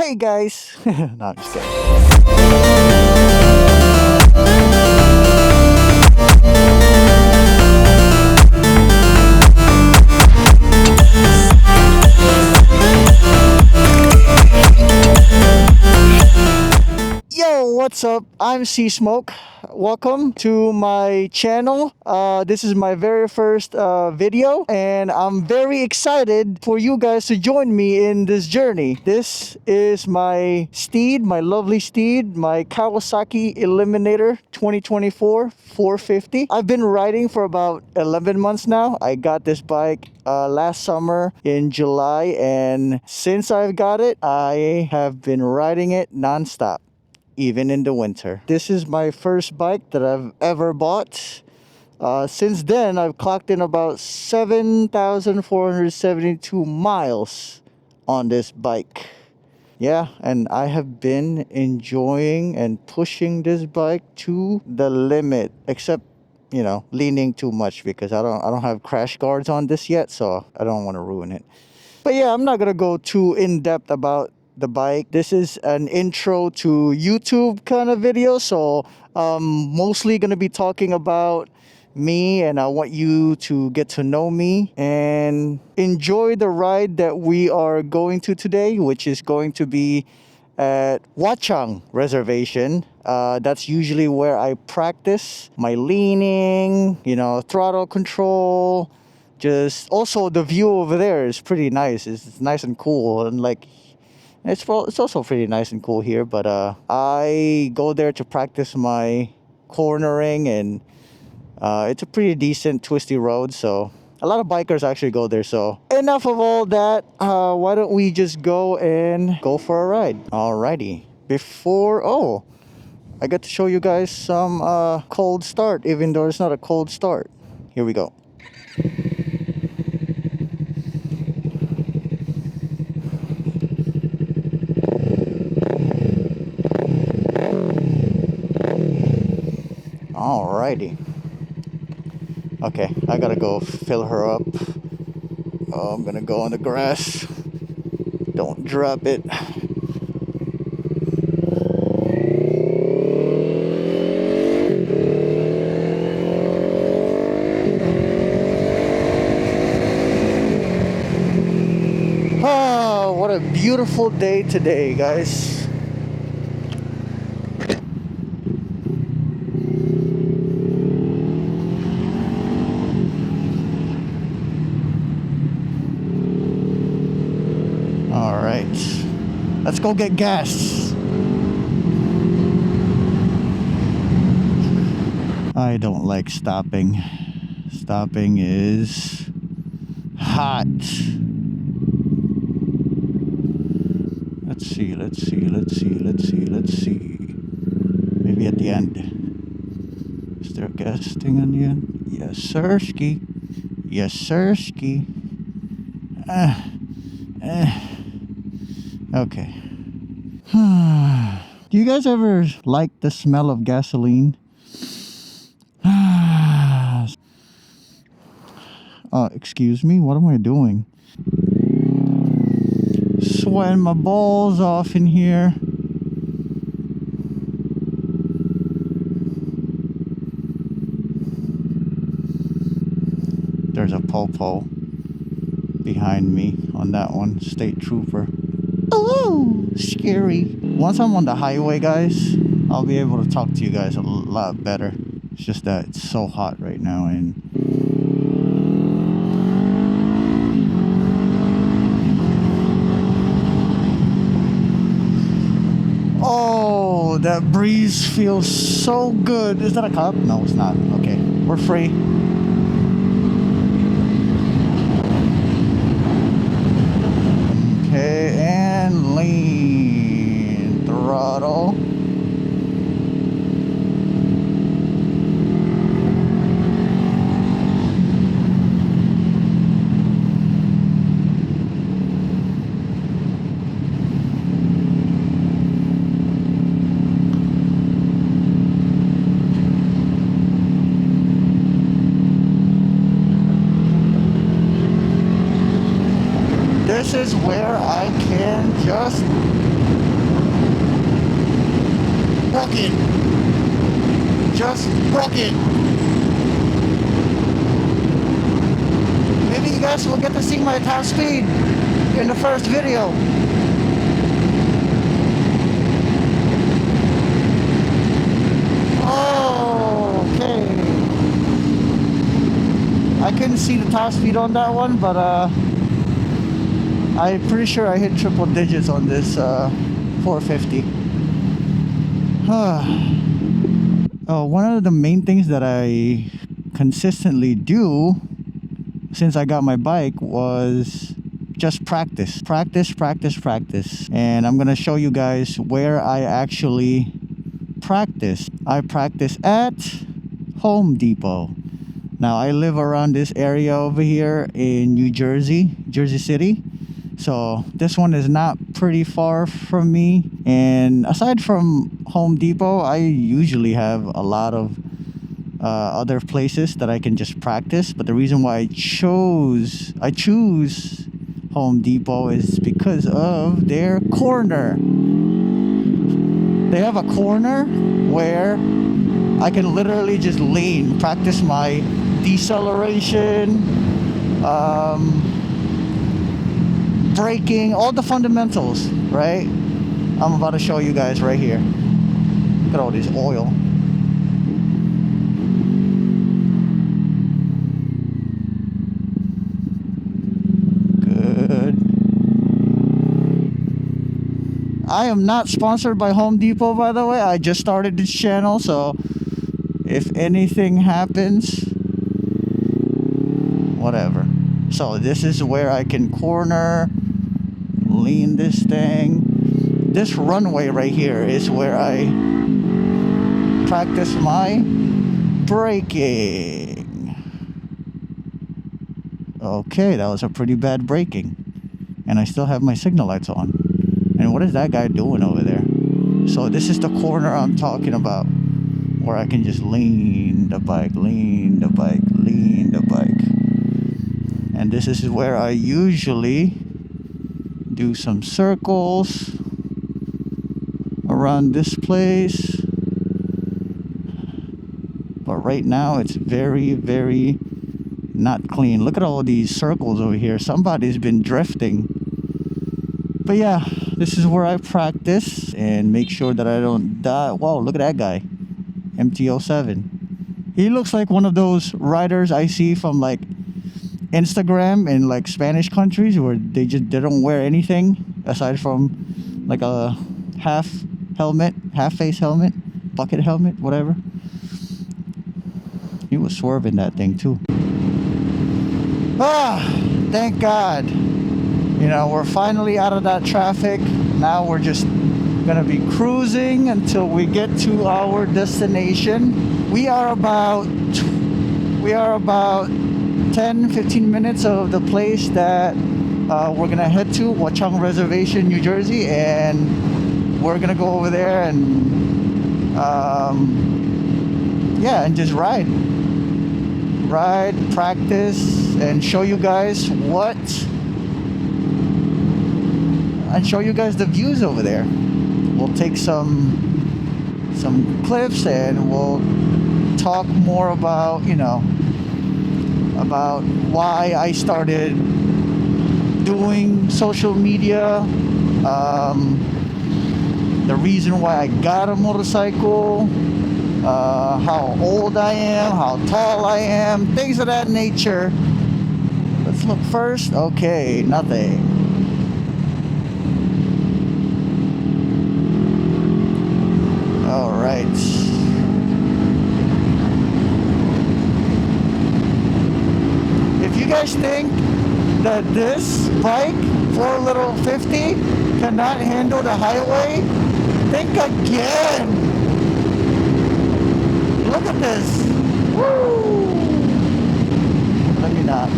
Hey guys! No, I'm just kidding. Yo, what's up? I'm Sea Smoke. Welcome to my channel. This is my very first video, and I'm very excited for you guys to join me in this journey. This is my steed, my lovely steed, my Kawasaki Eliminator 2024 450. I've been riding for about 11 months now. I got this bike last summer in July, and since I've got it, I have been riding it non-stop, even in the winter. This is my first bike that I've ever bought. Since then, I've clocked in about 7,472 miles on this bike. Yeah, and I have been enjoying and pushing this bike to the limit, except, you know, leaning too much because I don't have crash guards on this yet, so I don't want to ruin it. But yeah, I'm not gonna go too in depth about the bike. This is an intro to YouTube kind of video, so mostly gonna be talking about me, and I want you to get to know me and enjoy the ride that we are going to today, which is going to be at Watchung Reservation. That's usually where I practice my leaning, you know, throttle control. Just also the view over there is pretty nice. It's nice and cool, and like it's also pretty nice and cool here. But I go there to practice my cornering, and it's a pretty decent twisty road, so a lot of bikers actually go there. So enough of all that. Why don't we just go for a ride? Alrighty. I get to show you guys some cold start, even though it's not a cold start. Here we go. Alrighty. Okay, I gotta go fill her up. Oh, I'm gonna go on the grass. Don't drop it. Oh, what a beautiful day today, guys. Alright, let's go get gas. I don't like stopping. Stopping is hot. Let's see. Maybe at the end. Is there a gas thing on the end? Yes, sirski. Yes, sirski. Okay. Do you guys ever like the smell of gasoline? Excuse me, what am I doing? Sweating my balls off in here. There's a popo behind me on that one, state trooper. Oh, scary. Once I'm on the highway, guys, I'll be able to talk to you guys a lot better. It's just that it's so hot right now, and oh, that breeze feels so good. Is that a cop? No, it's not. Okay, we're free. Okay, and lean. Throttle. This is where I can just book it. Just book it. Maybe you guys will get to see my top speed in the first video. Okay. I couldn't see the top speed on that one, but I'm pretty sure I hit triple digits on this 450. One of the main things that I consistently do since I got my bike was just practice. And I'm gonna show you guys where I actually practice. I practice at Home Depot. Now I live around this area over here in New Jersey, Jersey City. So this one is not pretty far from me. And aside from Home Depot, I usually have a lot of other places that I can just practice. But the reason why I choose Home Depot is because of their corner. They have a corner where I can literally just lean, practice my deceleration, braking, all the fundamentals, right? I'm about to show you guys right here. Look at all this oil. Good. I am not sponsored by Home Depot, by the way. I just started this channel, so if anything happens, whatever. So this is where I can corner, lean this thing. This runway right here is where I practice my braking. Okay, that was a pretty bad braking. And I still have my signal lights on. And what is that guy doing over there? So this is the corner I'm talking about, where I can just lean the bike, lean the bike, lean the bike. And this is where I usually do some circles around this place. But right now it's very, very not clean. Look at all these circles over here. Somebody's been drifting. But yeah, this is where I practice and make sure that I don't die. Whoa, look at that guy. MT-07. He looks like one of those riders I see from like Instagram in like Spanish countries where they don't wear anything aside from like a half face helmet, bucket helmet, whatever. He was swerving that thing too. Thank God. You know, we're finally out of that traffic. Now we're just gonna be cruising until we get to our destination. We are about 10-15 minutes of the place that we're gonna head to, Watchung Reservation, New Jersey, and we're gonna go over there and yeah, and just ride, practice, and show you guys the views over there. We'll take some clips and we'll talk more about, you know, about why I started doing social media, the reason why I got a motorcycle, how old I am, how tall I am, things of that nature. Let's look first. Okay, nothing. All right. If you guys think that this bike, 450, cannot handle the highway, think again. Look at this. Woo! Let me not.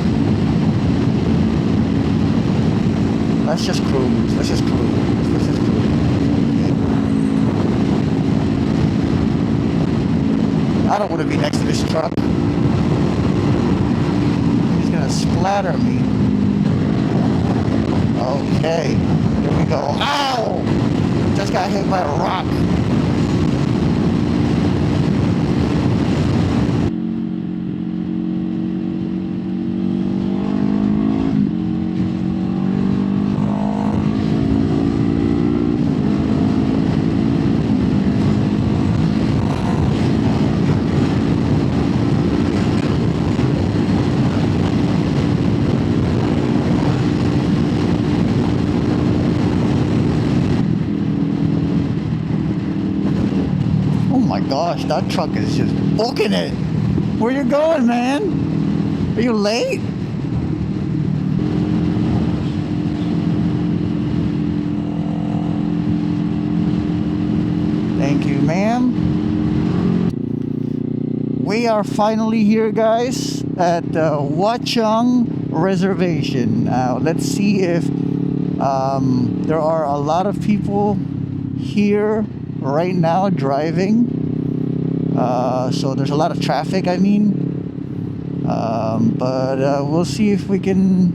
Let's just cruise. Let's just cruise. Let's just cruise. Okay. I don't want to be next to this truck. He's gonna splatter me. Okay. Here we go. Ow! Just got hit by a rock. gosh, that truck is just booking it. Where you going, man? Are you late? Thank you, ma'am. We are finally here, guys, at the Watchung Reservation. Now, let's see if there are a lot of people here right now driving. So there's a lot of traffic, I mean. But we'll see if we can,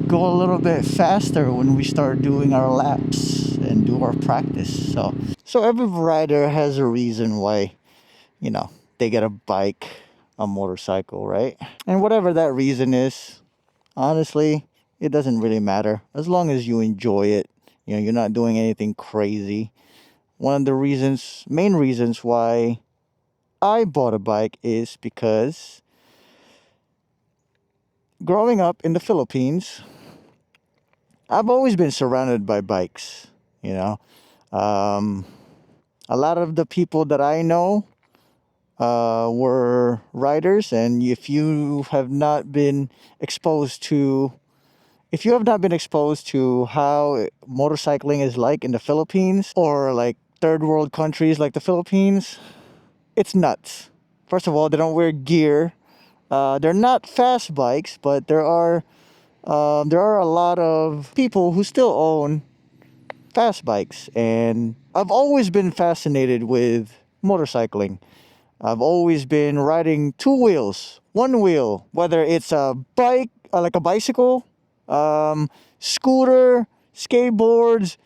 go a little bit faster when we start doing our laps and do our practice. So every rider has a reason why, they get a bike, a motorcycle, right? And whatever that reason is, honestly, it doesn't really matter as long as you enjoy it. You're not doing anything crazy. One of the main reasons why I bought a bike is because growing up in the Philippines, I've always been surrounded by bikes. Um, a lot of the people that I know were riders, and if you have not been exposed to how motorcycling is like in the Philippines or like third world countries like the Philippines, it's nuts. First of all, they don't wear gear. They're not fast bikes, but there are a lot of people who still own fast bikes, and I've always been fascinated with motorcycling. I've always been riding two wheels, one wheel, whether it's a bike, like a bicycle, scooter, skateboards.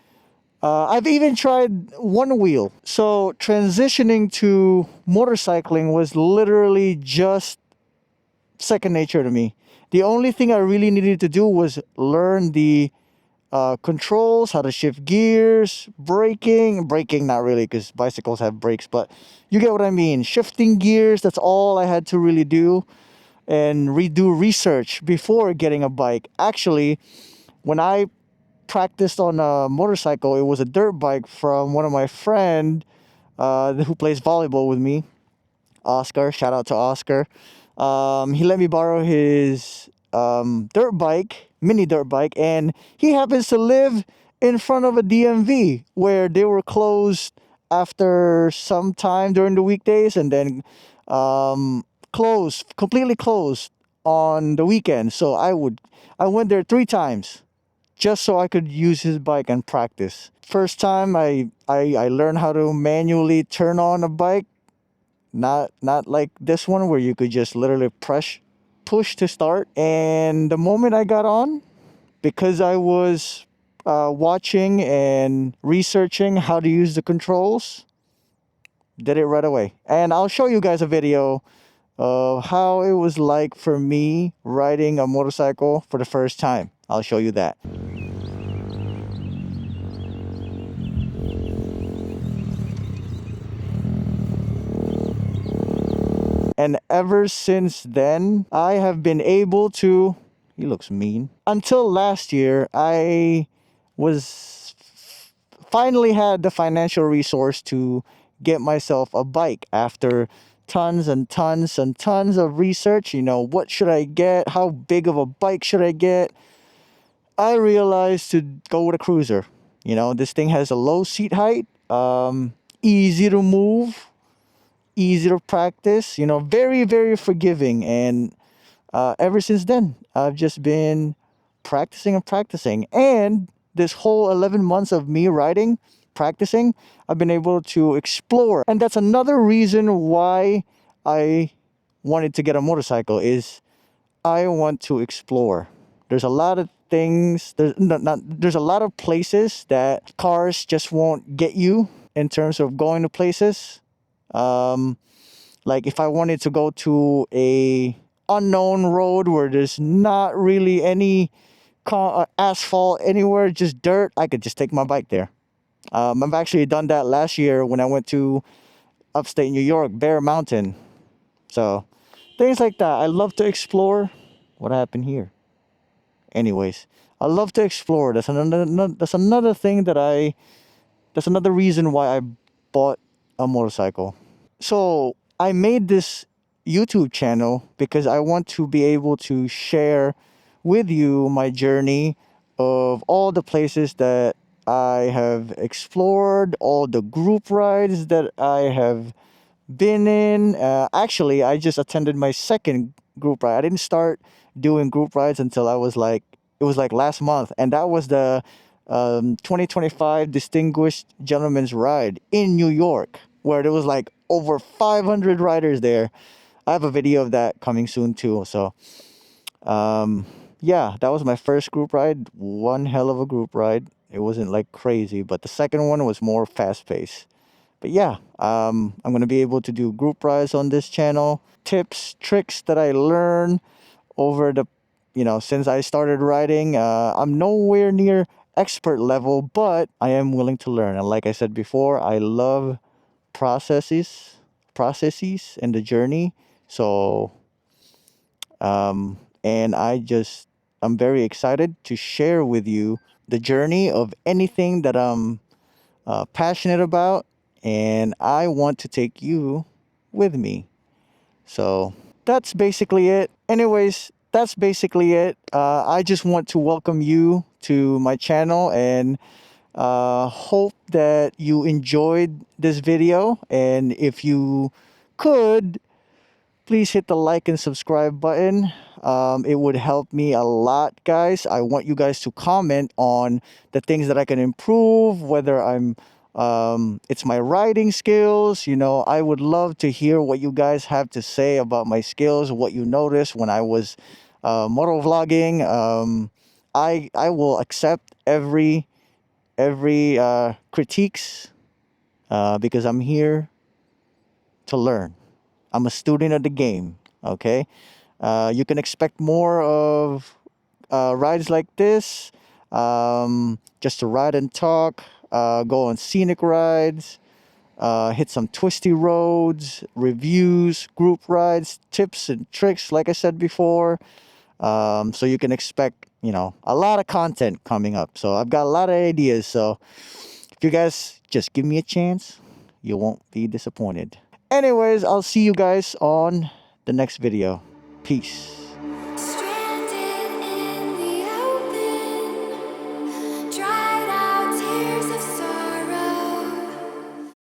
I've even tried one wheel. So transitioning to motorcycling was literally just second nature to me. The only thing I really needed to do was learn the controls, how to shift gears, braking not really because bicycles have brakes, but you get what I mean. Shifting gears, that's all I had to really do, and redo research before getting a bike. Actually, when I practiced on a motorcycle, it was a dirt bike from one of my friend who plays volleyball with me, Oscar. Shout out to Oscar. He let me borrow his dirt bike, mini dirt bike, and he happens to live in front of a DMV where they were closed after some time during the weekdays, and then completely closed on the weekend. So I went there 3 times just so I could use his bike and practice. First time I learned how to manually turn on a bike. Not like this one where you could just literally push to start. And the moment I got on, because I was watching and researching how to use the controls, did it right away. And I'll show you guys a video of how it was like for me riding a motorcycle for the first time. I'll show you that. And ever since then, I have been able to. He looks mean. Until last year, I was finally had the financial resource to get myself a bike after tons and tons and tons of research. What should I get? How big of a bike should I get? I realized to go with a cruiser. This thing has a low seat height, easy to move, easy to practice, very, very forgiving. And ever since then, I've just been practicing and practicing. And this whole 11 months of me riding, practicing, I've been able to explore. And that's another reason why I wanted to get a motorcycle is I want to explore. There's a lot of things, there's a lot of places that cars just won't get you in terms of going to places. Like if I wanted to go to a unknown road where there's not really any asphalt anywhere, just dirt, I could just take my bike there. I've actually done that last year when I went to upstate New York, Bear Mountain. So things like that. I love to explore. What happened here? Anyways, I love to explore. That's another thing that's another reason why I bought a motorcycle. So I made this YouTube channel because I want to be able to share with you my journey of all the places that I have explored, all the group rides that I have been in. Actually, I just attended my second group ride. I didn't start doing group rides until it was like last month, and that was the 2025 Distinguished Gentleman's Ride in New York, where there was like over 500 riders there. I have a video of that coming soon too. So, yeah, that was my first group ride. One hell of a group ride. It wasn't like crazy, but the second one was more fast paced. But yeah, I'm gonna be able to do group rides on this channel. Tips, tricks that I learn over the, since I started riding. I'm nowhere near expert level, but I am willing to learn. And like I said before, I love processes and the journey. So, and I'm very excited to share with you the journey of anything that I'm passionate about, and I want to take you with me. So that's basically it. Anyways, that's basically it. I just want to welcome you to my channel and hope that you enjoyed this video. And if you could, please hit the like and subscribe button. It would help me a lot, guys. I want you guys to comment on the things that I can improve, whether it's my writing skills. I would love to hear what you guys have to say about my skills, what you noticed when I was motovlogging. I will accept every critiques because I'm here to learn. I'm a student of the game. Okay, you can expect more of rides like this. Just to ride and talk, go on scenic rides, hit some twisty roads, reviews, group rides, tips and tricks, like I said before. So you can expect, a lot of content coming up. So I've got a lot of ideas. So if you guys just give me a chance, you won't be disappointed. Anyways, I'll see you guys on the next video. Peace.